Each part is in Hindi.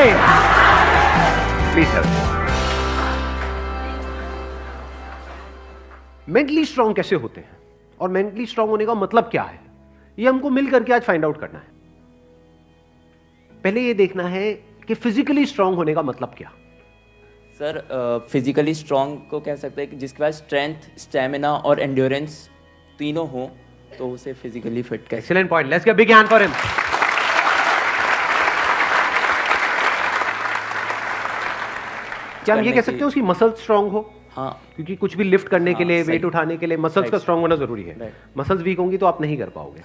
Please sir. मेंटली स्ट्रांग कैसे होते हैं और मेंटली स्ट्रांग होने का मतलब क्या है, ये हमको मिल करके आज फाइंड आउट करना है। पहले ये देखना है कि फिजिकली स्ट्रांग होने का मतलब क्या। सर फिजिकली स्ट्रांग को कह सकते हैं कि जिसके पास स्ट्रेंथ, स्टैमिना और एंड्योरेंस तीनों हो तो उसे फिजिकली फिट कह। Excellent point, let's give big hand for him. क्या हम ये कह सकते हैं उसकी मसल स्ट्रांग हो? हाँ, क्योंकि कुछ भी लिफ्ट करने के लिए, सही। वेट उठाने के लिए मसल्स का स्ट्रांग होना जरूरी है। मसल्स वीक होंगी तो आप नहीं कर पाओगे,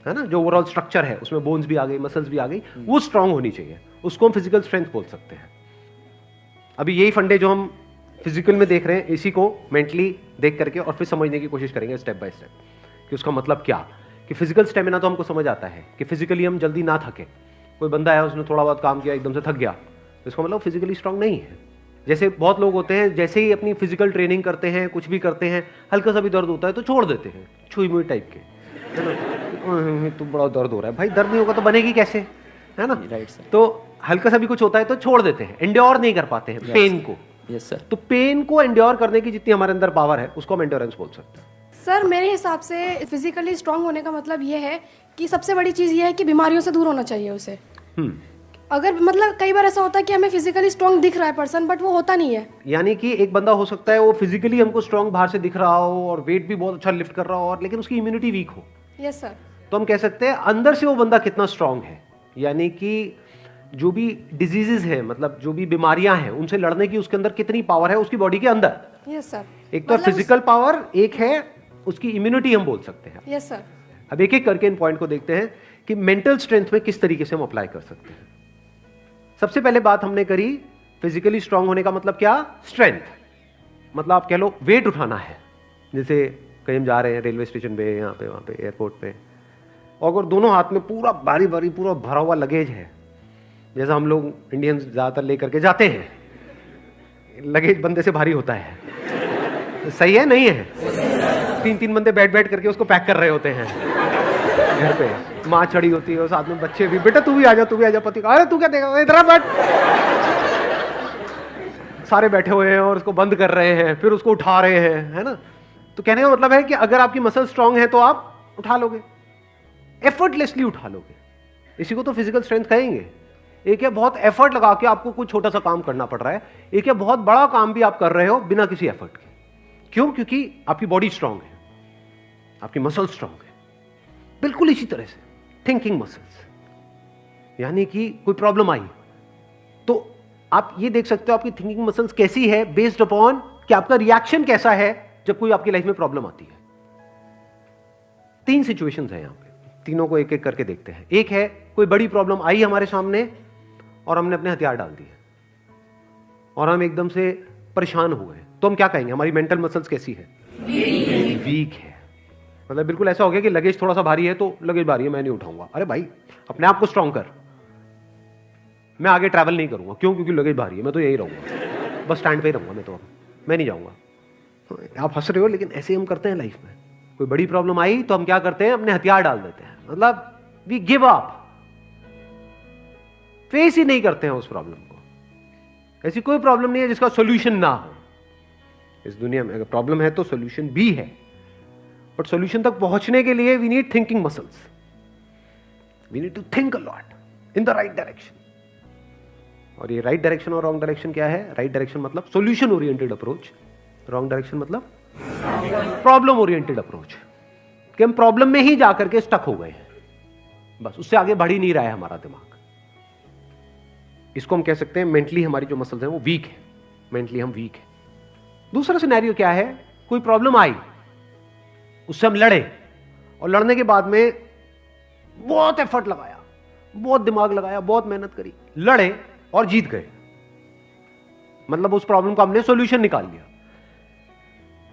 है ना। जो ओवरऑल स्ट्रक्चर है उसमें बोन्स भी आ गई, मसल्स भी आ गई, वो स्ट्रांग होनी चाहिए, उसको हम फिजिकल स्ट्रेंथ बोल सकते हैं। अभी यही फंडे जो हम फिजिकल में देख रहे हैं, इसी को मेंटली देख करके और फिर समझने की कोशिश करेंगे स्टेप बाय स्टेप कि उसका मतलब क्या। कि फिजिकल स्टेमिना तो हमको समझ आता है कि फिजिकली हम जल्दी ना थके। कोई बंदा है उसने थोड़ा बहुत काम किया एकदम से थक गया तो इसका मतलब फिजिकली स्ट्रांग नहीं है। जैसे बहुत लोग होते हैं, जैसे ही अपनी फिजिकल ट्रेनिंग करते हैं, कुछ भी करते हैं, हल्का सा भी दर्द होता है तो छोड़ देते हैं, छुई मुई टाइप के, है ना। तो बड़ा दर्द हो रहा है, भाई दर्द नहीं होगा तो बनेगी कैसे, है ना। Right sir. तो हल्का सा भी कुछ होता है तो छोड़ देते हैं, एंड्योर नहीं कर पाते हैं पेन को। Yes sir. तो पेन को एंड्योर करने की जितनी हमारे अंदर पावर है उसको हम एंड्योरेंस बोल सकते हैं। सर मेरे हिसाब से फिजिकली स्ट्रांग होने का मतलब ये है कि सबसे बड़ी चीज़ ये है कि बीमारियों से दूर होना चाहिए उसे। अगर मतलब कई बार ऐसा होता है कि हमें फिजिकली स्ट्रांग दिख रहा है पर्सन, बट वो होता नहीं है। यानी कि एक बंदा हो सकता है वो फिजिकली हमको स्ट्रांग बाहर से दिख रहा हो और वेट भी बहुत अच्छा लिफ्ट कर रहा हो, और लेकिन उसकी इम्यूनिटी वीक हो। Yes sir. तो हम कह सकते हैं अंदर से वो बंदा कितना स्ट्रांग है। यानी कि जो भी डिजीजेस हैं, मतलब जो भी बीमारियां हैं, उनसे लड़ने की उसके अंदर कितनी पावर है उसकी बॉडी के अंदर। Yes sir. एक तो फिजिकल पावर, एक है उसकी इम्यूनिटी हम बोल सकते हैं। Yes sir. अब एक एक करके इन पॉइंट को देखते हैं कि मेंटल स्ट्रेंथ में किस तरीके से हम अप्लाई कर सकते हैं। सबसे पहले बात हमने करी फिजिकली स्ट्रांग होने का मतलब क्या, स्ट्रेंथ। मतलब आप कह लो वेट उठाना है। जैसे कहीं हम जा रहे हैं रेलवे स्टेशन पे, यहाँ पे, वहाँ पे, एयरपोर्ट पे, और अगर दोनों हाथ में पूरा भारी भारी पूरा भरा हुआ लगेज है, जैसा हम लोग इंडियंस ज़्यादातर लेकर के जाते हैं, लगेज बंदे से भारी होता है, तो सही है नहीं है? 3-3 बंदे बैठ बैठ करके उसको पैक कर रहे होते हैं घर पे, माँ चढ़ी होती है और साथ में बच्चे भी, बेटा तू भी आ जा, तू भी आ जा, पति का अरे तू क्या देगा, इधर बैठ। सारे बैठे हुए हैं और उसको बंद कर रहे हैं, फिर उसको उठा रहे हैं, है ना। तो कहने का मतलब है कि अगर आपकी मसल स्ट्रांग है तो आप उठा लोगे, एफर्टलेसली उठा लोगे। इसी को तो फिजिकल स्ट्रेंथ कहेंगे। एक है बहुत एफर्ट लगा के आपको कुछ छोटा सा काम करना पड़ रहा है, एक है बहुत बड़ा काम भी आप कर रहे हो बिना किसी एफर्ट के। क्यों? क्योंकि आपकी बॉडी स्ट्रांग है, आपकी मसल स्ट्रांग है। बिल्कुल इसी तरह से थिंकिंग मसल्स, यानी कि कोई प्रॉब्लम आई तो आप ये देख सकते हो आपकी थिंकिंग मसल्स कैसी है, बेस्ड अपॉन कि आपका रिएक्शन कैसा है जब कोई आपकी लाइफ में प्रॉब्लम आती है। 3 सिचुएशंस हैं यहां पे, तीनों को एक एक करके देखते हैं। एक है कोई बड़ी प्रॉब्लम आई हमारे सामने और हमने अपने हथियार डाल दिए और हम एकदम से परेशान हो गए, तो हम क्या कहेंगे, हमारी मेंटल मसल्स कैसी है, वीक है। मतलब बिल्कुल ऐसा हो गया कि लगेज थोड़ा सा भारी है तो लगेज भारी है मैं नहीं उठाऊंगा। अरे भाई अपने आप को स्ट्रांग कर, मैं आगे ट्रैवल नहीं करूंगा। क्यों? क्योंकि लगेज भारी है, मैं तो यही रहूंगा, बस स्टैंड पे ही रहूंगा, मैं नहीं जाऊंगा। आप हंस रहे हो लेकिन ऐसे हम करते हैं लाइफ में। कोई बड़ी प्रॉब्लम आई तो हम क्या करते हैं, अपने हथियार डाल देते हैं, मतलब वी गिव अप, फेस ही नहीं करते हैं उस प्रॉब्लम को। ऐसी कोई प्रॉब्लम नहीं है जिसका सॉल्यूशन ना हो इस दुनिया में। अगर प्रॉब्लम है तो सॉल्यूशन भी है, बट सॉल्यूशन तक पहुंचने के लिए we need thinking muscles, we need to think a lot in the right direction. और ये राइट डायरेक्शन और रॉन्ग डायरेक्शन क्या है? राइट डायरेक्शन मतलब solution oriented approach, wrong direction मतलब प्रॉब्लम ओरिएंटेड अप्रोच, कि हम प्रॉब्लम में ही जाकर के स्टक हो गए हैं, बस उससे आगे बढ़ ही नहीं रहा है हमारा दिमाग। इसको हम कह सकते हैं मेंटली हमारी जो मसल्स हैं वो वीक है, मेंटली हम वीक है। दूसरा सिनेरियो क्या है, कोई प्रॉब्लम आई, उससे हम लड़े और लड़ने के बाद में बहुत एफर्ट लगाया, बहुत दिमाग लगाया, बहुत मेहनत करी, लड़े और जीत गए, मतलब उस प्रॉब्लम का हमने सॉल्यूशन निकाल लिया।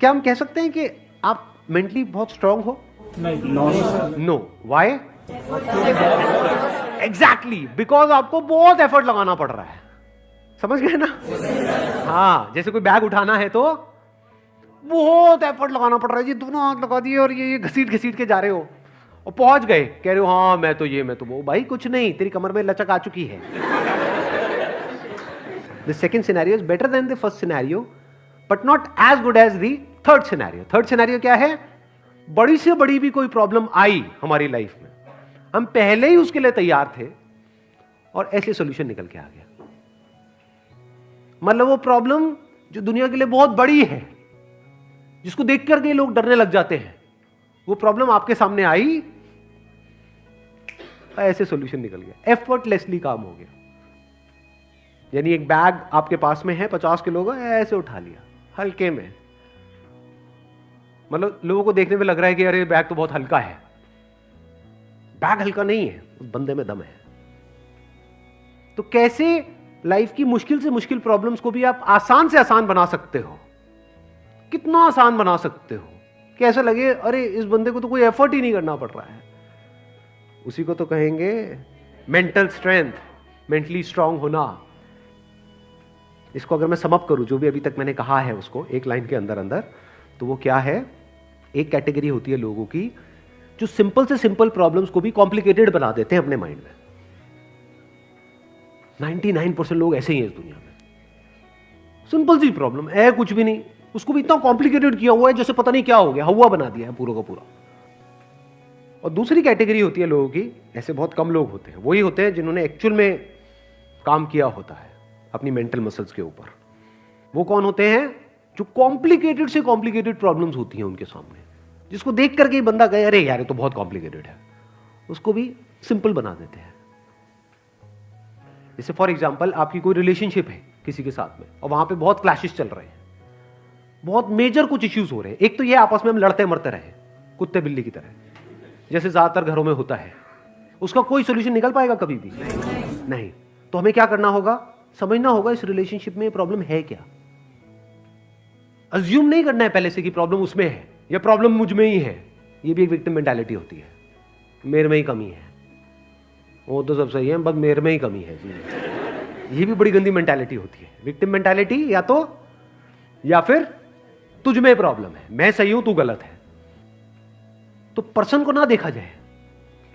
क्या हम कह सकते हैं कि आप मेंटली बहुत स्ट्रांग हो? नो। व्हाई? एग्जैक्टली, बिकॉज आपको बहुत एफर्ट लगाना पड़ रहा है। समझ गए ना? हाँ, जैसे कोई बैग उठाना है तो बहुत एफर्ट लगाना पड़ रहा है जी, दोनों हाथ लगा दिए और ये घसीट घसीट के जा रहे हो और पहुंच गए, कह रहे हो हाँ मैं तो ये मैं तो वो। भाई कुछ नहीं, तेरी कमर में लचक आ चुकी है, the second scenario is better than the first scenario but not as good as the third scenario. Third scenario क्या है? बड़ी से बड़ी भी कोई प्रॉब्लम आई हमारी लाइफ में, हम पहले ही उसके लिए तैयार थे और ऐसे सॉल्यूशन निकल के आ गया। मतलब वो प्रॉब्लम जो दुनिया के लिए बहुत बड़ी है, जिसको देख करके लोग डरने लग जाते हैं, वो प्रॉब्लम आपके सामने आई, ऐसे सॉल्यूशन निकल गया, एफर्टलेसली काम हो गया। यानी एक बैग आपके पास में है 50 किलो का, ऐसे उठा लिया हल्के में। मतलब लोगों को देखने में लग रहा है कि अरे बैग तो बहुत हल्का है। बैग हल्का नहीं है, उस बंदे में दम है। तो कैसे लाइफ की मुश्किल से मुश्किल प्रॉब्लम्स को भी आप आसान से आसान बना सकते हो? कितना आसान बना सकते हो कि ऐसा लगे अरे इस बंदे को तो कोई एफर्ट ही नहीं करना पड़ रहा है। उसी को तो कहेंगे मेंटल स्ट्रेंथ, मेंटली स्ट्रांग होना। इसको अगर मैं समअप करूं, जो भी अभी तक मैंने कहा है उसको एक लाइन के अंदर अंदर, तो वो क्या है? एक कैटेगरी होती है लोगों की जो सिंपल से सिंपल प्रॉब्लम्स को भी कॉम्प्लिकेटेड बना देते हैं अपने माइंड में। 99% लोग ऐसे ही हैं इस दुनिया में। सिंपल सी प्रॉब्लम है, कुछ भी नहीं, उसको भी इतना कॉम्प्लिकेटेड किया हुआ है जैसे पता नहीं क्या हो गया, हवा बना दिया है पूरा का पूरा। और दूसरी कैटेगरी होती है लोगों की, ऐसे बहुत कम लोग होते हैं, वही होते हैं जिन्होंने एक्चुअल में काम किया होता है अपनी मेंटल मसल्स के ऊपर। वो कौन होते हैं? जो कॉम्प्लिकेटेड से कॉम्प्लिकेटेड प्रॉब्लम्स होती हैं उनके सामने, जिसको देख करके ही बंदा कहे अरे यार ये तो बहुत कॉम्प्लिकेटेड है, उसको भी सिंपल बना देते हैं। जैसे फॉर एग्जांपल आपकी कोई रिलेशनशिप है किसी के साथ में और वहां पे बहुत क्लैशेस चल रहे हैं, बहुत मेजर कुछ इश्यूज हो रहे हैं। एक तो ये आपस में हम लड़ते मरते रहे कुत्ते बिल्ली की तरह, जैसे ज्यादातर घरों में होता है। उसका कोई सोल्यूशन निकल पाएगा कभी भी? नहीं। तो हमें क्या करना होगा? समझना होगा इस रिलेशनशिप में प्रॉब्लम है क्या। अज्यूम नहीं करना है पहले से कि प्रॉब्लम उसमें है या प्रॉब्लम मुझ में ही है। ये भी एक विक्टिम मेंटालिटी होती है, मेरे में ही कमी है, वो तो सब सही है बस मेरे में ही कमी है। ये भी बड़ी गंदी मेंटालिटी होती है, विक्टिम मेंटालिटी। या फिर तुझ में प्रॉब्लम है, मैं सही हूं तू गलत है। तो पर्सन को ना देखा जाए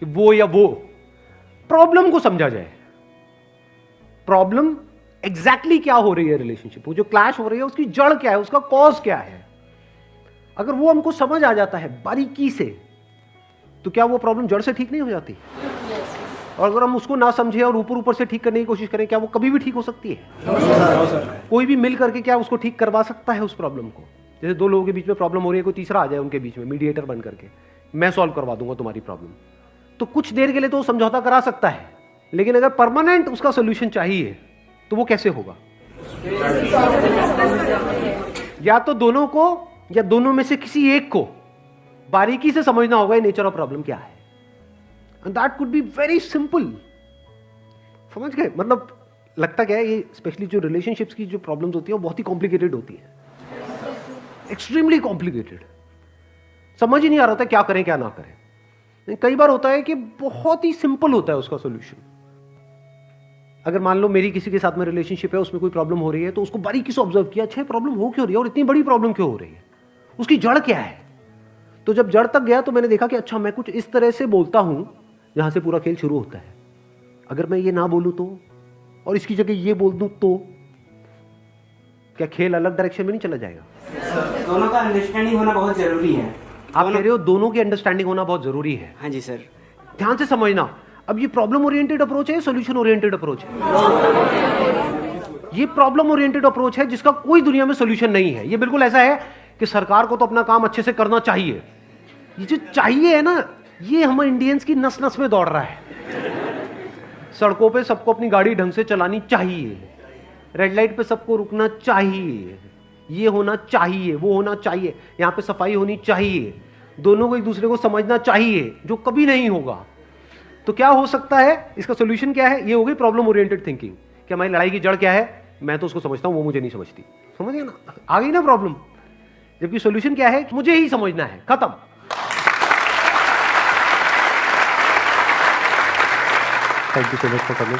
कि वो या वो, प्रॉब्लम को समझा जाए। प्रॉब्लम एग्जैक्टली क्या हो रही है रिलेशनशिप, वो जो क्लैश हो रही है उसकी जड़ क्या है, उसका कॉज क्या है। अगर वो हमको समझ आ जाता है बारीकी से, तो क्या वो प्रॉब्लम जड़ से ठीक नहीं हो जाती? और अगर हम उसको ना समझे और ऊपर ऊपर से ठीक करने की कोशिश करें, क्या वो कभी भी ठीक हो सकती है? कोई भी मिल करके क्या उसको ठीक करवा सकता है उस प्रॉब्लम को? जैसे दो लोगों के बीच में प्रॉब्लम हो रही है, कोई तीसरा आ जाए उनके बीच में मीडिएटर बन करके, मैं सॉल्व करवा दूंगा तुम्हारी प्रॉब्लम, तो कुछ देर के लिए तो समझौता करा सकता है, लेकिन अगर परमानेंट उसका सोल्यूशन चाहिए तो वो कैसे होगा? या तो दोनों को या दोनों में से किसी एक को बारीकी से समझना होगा नेचर ऑफ प्रॉब्लम क्या है। And that could be very simple. समझ गए? मतलब लगता क्या है, ये स्पेशली जो रिलेशनशिप्स की जो प्रॉब्लम्स होती है वो बहुत ही कॉम्प्लिकेटेड होती है, एक्सट्रीमली कॉम्प्लिकेटेड। समझ ही नहीं आ रहा था क्या करें क्या ना करें। कई बार होता है कि बहुत ही सिंपल होता है उसका सोल्यूशन। अगर मान लो मेरी किसी के साथ में रिलेशनशिप है, उसमें कोई प्रॉब्लम हो रही है, तो उसको बारीकी से ऑब्जर्व किया, अच्छा प्रॉब्लम हो क्यों रही है और इतनी बड़ी प्रॉब्लम क्यों हो रही है, उसकी जड़ क्या है। तो जब जड़ तक गया तो मैंने देखा कि अच्छा मैं कुछ इस तरह से बोलता हूं जहां से पूरा खेल शुरू होता है। अगर मैं ये ना बोलूं तो, और इसकी जगह ये बोल दूं तो क्या खेल अलग डायरेक्शन में नहीं चला जाएगा? दोनों का अंडरस्टैंडिंग होना बहुत जरूरी है। आप कह रहे हो दोनों की अंडरस्टैंडिंग होना बहुत जरूरी है? हाँ जी सर। ध्यान से समझना, अब ये प्रॉब्लम ओरिएंटेड अप्रोच है, सॉल्यूशन ओरिएंटेड अप्रोच है? ये प्रॉब्लम ओरिएंटेड अप्रोच है जिसका कोई दुनिया में सॉल्यूशन नहीं है। ये बिल्कुल ऐसा है कि सरकार को तो अपना काम अच्छे से करना चाहिए। ये जो चाहिए है ना, ये हम इंडियंस की नस नस में दौड़ रहा है। सड़कों पे सबको अपनी गाड़ी ढंग से चलानी चाहिए, रेड लाइट पे सबको रुकना चाहिए, ये होना चाहिए, वो होना चाहिए, यहाँ पे सफाई होनी चाहिए, दोनों को एक दूसरे को समझना चाहिए, जो कभी नहीं होगा। तो क्या हो सकता है, इसका सोल्यूशन क्या है? ये हो गई प्रॉब्लम ओरिएंटेड थिंकिंग कि हमारी लड़ाई की जड़ क्या है, मैं तो उसको समझता हूं वो मुझे नहीं समझती। समझ गए ना? आ गई ना प्रॉब्लम। जबकि सोल्यूशन क्या है? मुझे ही समझना है, खत्म। Thank you so much for coming.